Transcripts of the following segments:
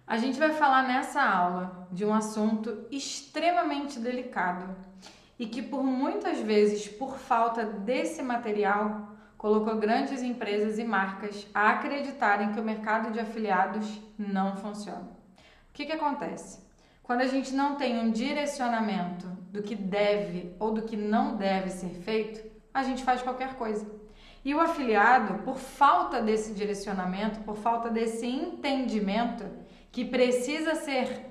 A gente vai falar nessa aula de um assunto extremamente delicado e que por muitas vezes, por falta desse material, colocou grandes empresas e marcas a acreditarem que o mercado de afiliados não funciona. O que acontece? Quando a gente não tem um direcionamento do que deve ou do que não deve ser feito, a gente faz qualquer coisa. E o afiliado, por falta desse direcionamento, por falta desse entendimento que precisa ser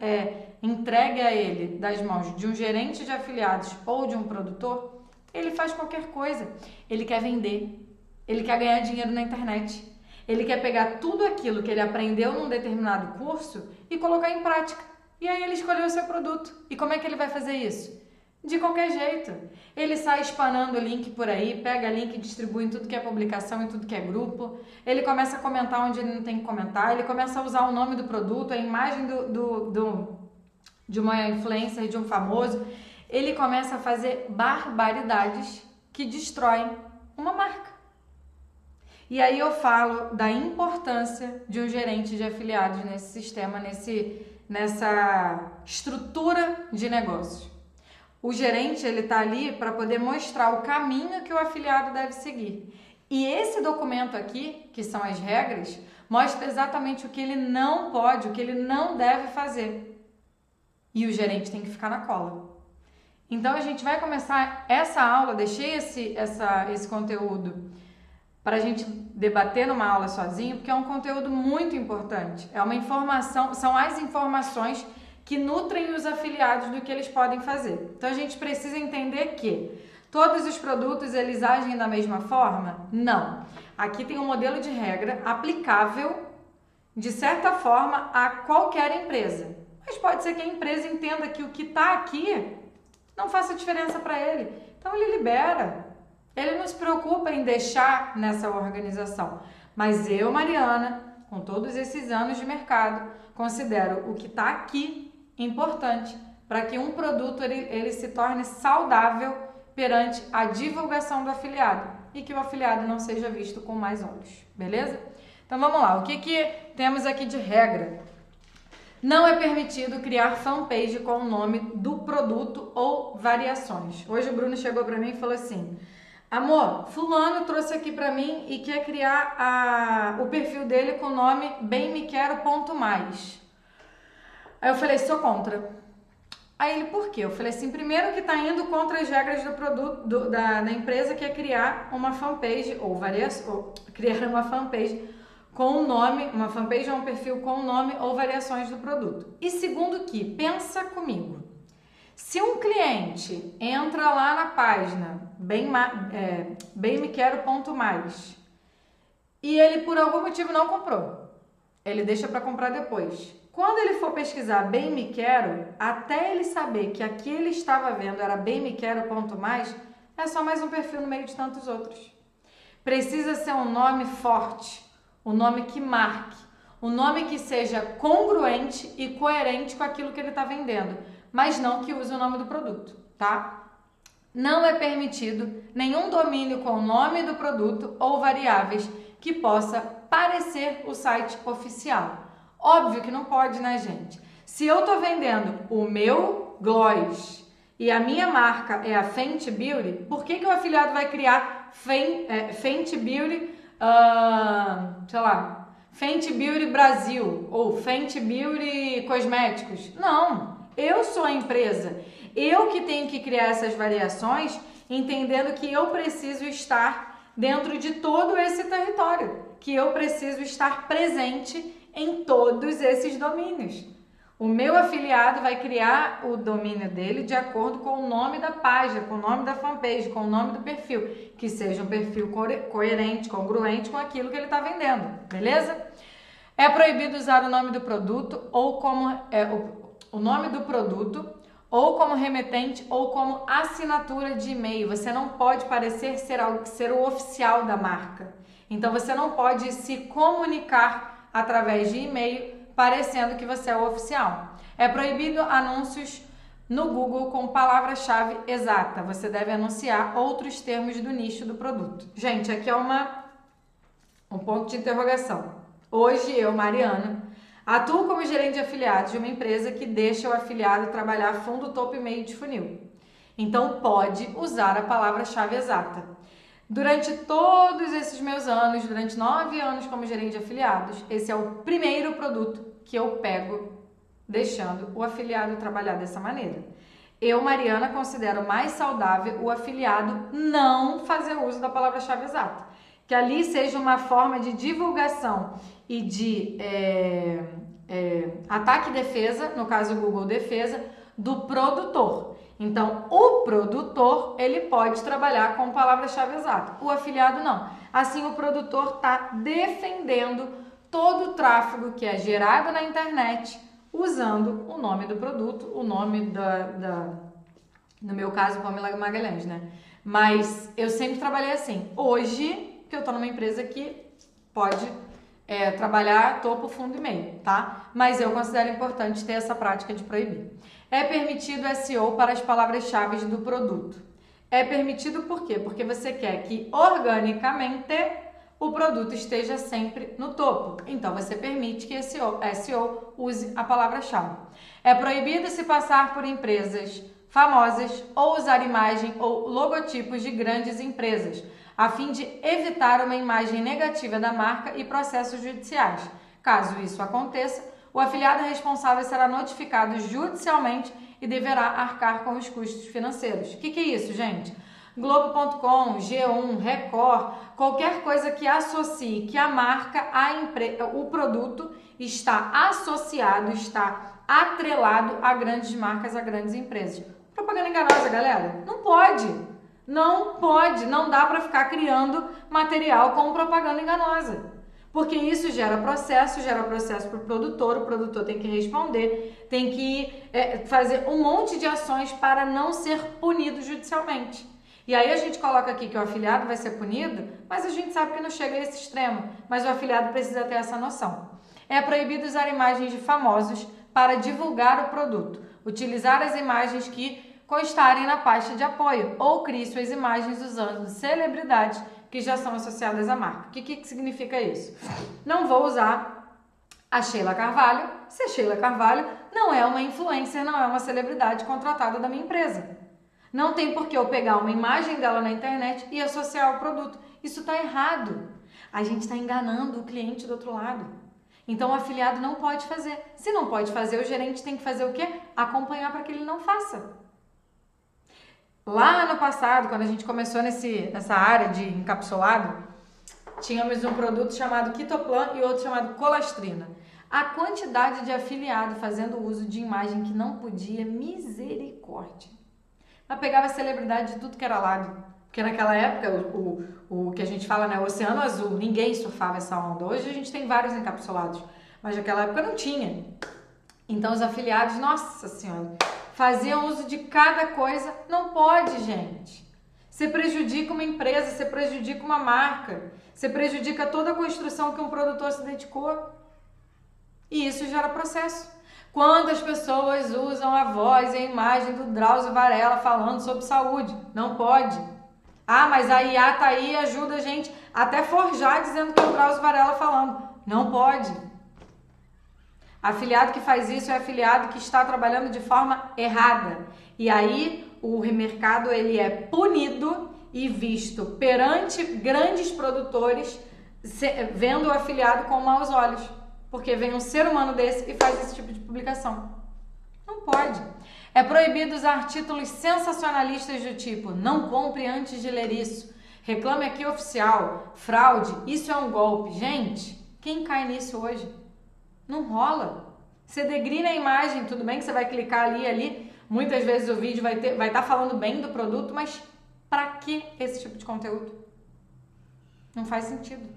entregue a ele das mãos de um gerente de afiliados ou de um produtor, ele faz qualquer coisa. Ele quer vender, ele quer ganhar dinheiro na internet, ele quer pegar tudo aquilo que ele aprendeu num determinado curso e colocar em prática. E aí ele escolheu o seu produto. E como é que ele vai fazer isso? De qualquer jeito. Ele sai espanando o link por aí, pega link e distribui em tudo que é publicação, em tudo que é grupo. Ele começa a comentar onde ele não tem que comentar, ele começa a usar o nome do produto, a imagem de uma influencer, de um famoso. Ele começa a fazer barbaridades que destroem uma marca. E aí eu falo da importância de um gerente de afiliados nesse sistema, nessa estrutura de negócios. O gerente, ele tá ali para poder mostrar o caminho que o afiliado deve seguir. E esse documento aqui, que são as regras, mostra exatamente o que ele não pode, o que ele não deve fazer. E o gerente tem que ficar na cola. Então a gente vai começar essa aula, deixei esse conteúdo para a gente debater numa aula sozinho, porque é um conteúdo muito importante. É uma informação, são as informações que nutrem os afiliados do que eles podem fazer. Então a gente precisa entender que todos os produtos eles agem da mesma forma? Não. Aqui tem um modelo de regra aplicável de certa forma a qualquer empresa. Mas pode ser que a empresa entenda que o que está aqui não faça diferença para ele. Então ele libera. Ele não se preocupa em deixar nessa organização. Mas eu, Mariana, com todos esses anos de mercado, considero o que está aqui importante para que um produto ele se torne saudável perante a divulgação do afiliado e que o afiliado não seja visto com mais olhos, beleza? Então vamos lá, o que temos aqui de regra? Não é permitido criar fanpage com o nome do produto ou variações. Hoje o Bruno chegou para mim e falou assim: amor, fulano trouxe aqui para mim e quer criar o perfil dele com o nome bemmequero.mais. Aí eu falei, sou contra. Aí ele, por quê? Eu falei assim, primeiro que tá indo contra as regras do produto, da empresa, que é criar uma fanpage ou criar uma fanpage com o nome, uma fanpage ou um perfil com o nome ou variações do produto. E segundo que, pensa comigo, se um cliente entra lá na página bemmequero.mais e ele por algum motivo não comprou, ele deixa para comprar depois. Quando ele for pesquisar Bem Me Quero, até ele saber que aqui ele estava vendo era bemmequero.mais, é só mais um perfil no meio de tantos outros. Precisa ser um nome forte, um nome que marque, um nome que seja congruente e coerente com aquilo que ele está vendendo, mas não que use o nome do produto, tá? Não é permitido nenhum domínio com o nome do produto ou variáveis que possa parecer o site oficial. Óbvio que não pode, né, gente? Se eu tô vendendo o meu gloss e a minha marca é a Fenty Beauty, por que o afiliado vai criar Fenty Beauty, Fenty Beauty Brasil ou Fenty Beauty Cosméticos? Não, eu sou a empresa. Eu que tenho que criar essas variações, entendendo que eu preciso estar dentro de todo esse território, que eu preciso estar presente em todos esses domínios. O meu afiliado vai criar o domínio dele de acordo com o nome da página, com o nome da fanpage, com o nome do perfil, que seja um perfil coerente, congruente com aquilo que ele está vendendo, beleza? É proibido usar o nome do produto ou como o nome do produto ou como remetente ou como assinatura de e-mail. Você não pode parecer ser o oficial da marca. Então você não pode se comunicar através de e-mail, parecendo que você é o oficial. É proibido anúncios no Google com palavra-chave exata. Você deve anunciar outros termos do nicho do produto. Gente, aqui é um ponto de interrogação. Hoje eu, Mariana, Atuo como gerente de afiliados de uma empresa que deixa o afiliado trabalhar fundo, topo e meio de funil. Então, pode usar a palavra-chave exata. Durante todos esses meus anos, durante 9 anos como gerente de afiliados, esse é o primeiro produto que eu pego deixando o afiliado trabalhar dessa maneira. Eu, Mariana, considero mais saudável o afiliado não fazer uso da palavra-chave exata. Que ali seja uma forma de divulgação e de ataque e defesa, no caso o Google Defesa, do produtor. Então, o produtor, ele pode trabalhar com palavra-chave exata, o afiliado não. Assim, o produtor está defendendo todo o tráfego que é gerado na internet, usando o nome do produto, o nome no meu caso, Pamela Magalhães, né? Mas eu sempre trabalhei assim. Hoje, que eu tô numa empresa que pode trabalhar topo, fundo e meio, tá? Mas eu considero importante ter essa prática de proibir. É permitido SEO para as palavras-chave do produto. É permitido por quê? Porque você quer que organicamente o produto esteja sempre no topo. Então, você permite que SEO use a palavra-chave. É proibido se passar por empresas famosas ou usar imagem ou logotipos de grandes empresas, a fim de evitar uma imagem negativa da marca e processos judiciais. Caso isso aconteça, o afiliado responsável será notificado judicialmente e deverá arcar com os custos financeiros. O que é isso, gente? Globo.com, G1, Record, qualquer coisa que associe que a marca, o produto está associado, está atrelado a grandes marcas, a grandes empresas. Propaganda enganosa, galera? Não pode. Não pode. Não dá para ficar criando material com propaganda enganosa. Porque isso gera processo para o produtor tem que responder, tem que fazer um monte de ações para não ser punido judicialmente. E aí a gente coloca aqui que o afiliado vai ser punido, mas a gente sabe que não chega a esse extremo, mas o afiliado precisa ter essa noção. É proibido usar imagens de famosos para divulgar o produto, utilizar as imagens que constarem na pasta de apoio ou crie suas imagens usando celebridades que já são associadas à marca. O que significa isso? Não vou usar a Sheila Carvalho se a Sheila Carvalho não é uma influencer, não é uma celebridade contratada da minha empresa. Não tem por que eu pegar uma imagem dela na internet e associar ao produto. Isso está errado. A gente está enganando o cliente do outro lado. Então o afiliado não pode fazer. Se não pode fazer, o gerente tem que fazer o quê? Acompanhar para que ele não faça. Lá no passado, quando a gente começou nessa área de encapsulado, tínhamos um produto chamado Quitoplan e outro chamado Colastrina. A quantidade de afiliado fazendo uso de imagem que não podia, misericórdia. Ela pegava celebridade de tudo que era lado. Porque naquela época, o que a gente fala, né, Oceano Azul, ninguém surfava essa onda. Hoje a gente tem vários encapsulados, mas naquela época não tinha. Então os afiliados, nossa senhora, faziam uso de cada coisa. Não pode, gente. Você prejudica uma empresa, você prejudica uma marca, você prejudica toda a construção que um produtor se dedicou. E isso gera processo. Quantas pessoas usam a voz e a imagem do Drauzio Varela falando sobre saúde? Não pode. Ah, mas a IA tá aí e ajuda a gente até forjar dizendo que é o Drauzio Varela falando. Não pode. Afiliado que faz isso é afiliado que está trabalhando de forma errada. E aí o mercado ele é punido e visto perante grandes produtores vendo o afiliado com maus olhos. Porque vem um ser humano desse e faz esse tipo de publicação. Não pode. É proibido usar títulos sensacionalistas do tipo não compre antes de ler isso, reclame aqui oficial, fraude, isso é um golpe. Gente, quem cai nisso hoje? Não rola. Você degrina a imagem, tudo bem que você vai clicar ali, muitas vezes o vídeo vai estar falando bem do produto, mas para que esse tipo de conteúdo? Não faz sentido.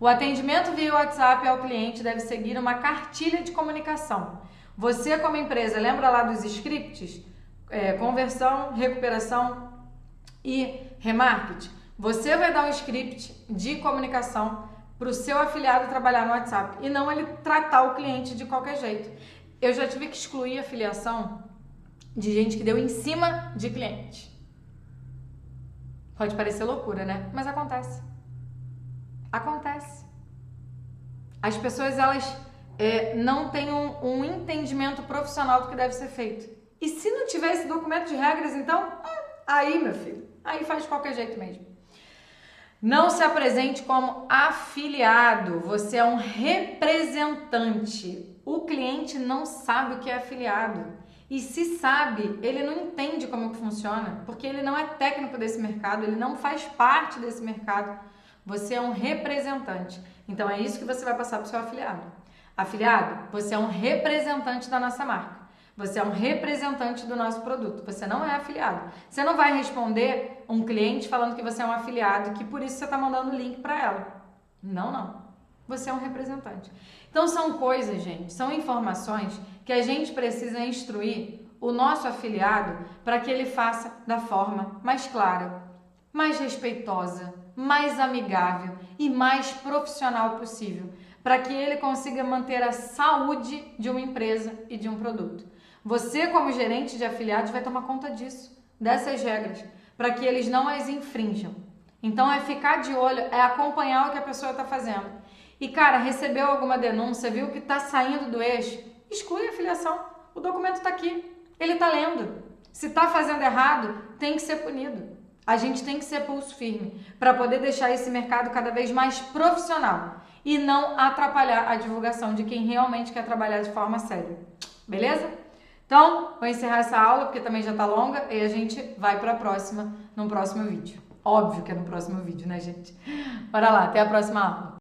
O atendimento via WhatsApp ao cliente deve seguir uma cartilha de comunicação. Você, como empresa, lembra lá dos scripts? Conversão, recuperação e remarketing. Você vai dar um script de comunicação para o seu afiliado trabalhar no WhatsApp e não ele tratar o cliente de qualquer jeito. Eu já tive que excluir a afiliação de gente que deu em cima de cliente. Pode parecer loucura, né? Mas acontece. Acontece. As pessoas, elas não tem um entendimento profissional do que deve ser feito. E se não tiver esse documento de regras, então, aí, meu filho, aí faz de qualquer jeito mesmo. Não se apresente como afiliado, você é um representante. O cliente não sabe o que é afiliado. E se sabe, ele não entende como que funciona, porque ele não é técnico desse mercado, ele não faz parte desse mercado. Você é um representante. Então é isso que você vai passar para o seu afiliado. Afiliado, você é um representante da nossa marca. Você é um representante do nosso produto. Você não é afiliado. Você não vai responder um cliente falando que você é um afiliado, que por isso você está mandando o link para ela. Não. Você é um representante. Então são coisas, gente, são informações que a gente precisa instruir o nosso afiliado para que ele faça da forma mais clara, mais respeitosa, mais amigável e mais profissional possível, para que ele consiga manter a saúde de uma empresa e de um produto. Você, como gerente de afiliados, vai tomar conta disso, dessas regras, para que eles não as infrinjam. Então é ficar de olho, é acompanhar o que a pessoa está fazendo. E cara, recebeu alguma denúncia, viu que está saindo do eixo, exclui a afiliação. O documento está aqui, ele está lendo. Se está fazendo errado, tem que ser punido. A gente tem que ser pulso firme para poder deixar esse mercado cada vez mais profissional e não atrapalhar a divulgação de quem realmente quer trabalhar de forma séria. Beleza? Então, vou encerrar essa aula porque também já está longa e a gente vai para a próxima, no próximo vídeo. Óbvio que é no próximo vídeo, né, gente? Bora lá, até a próxima aula.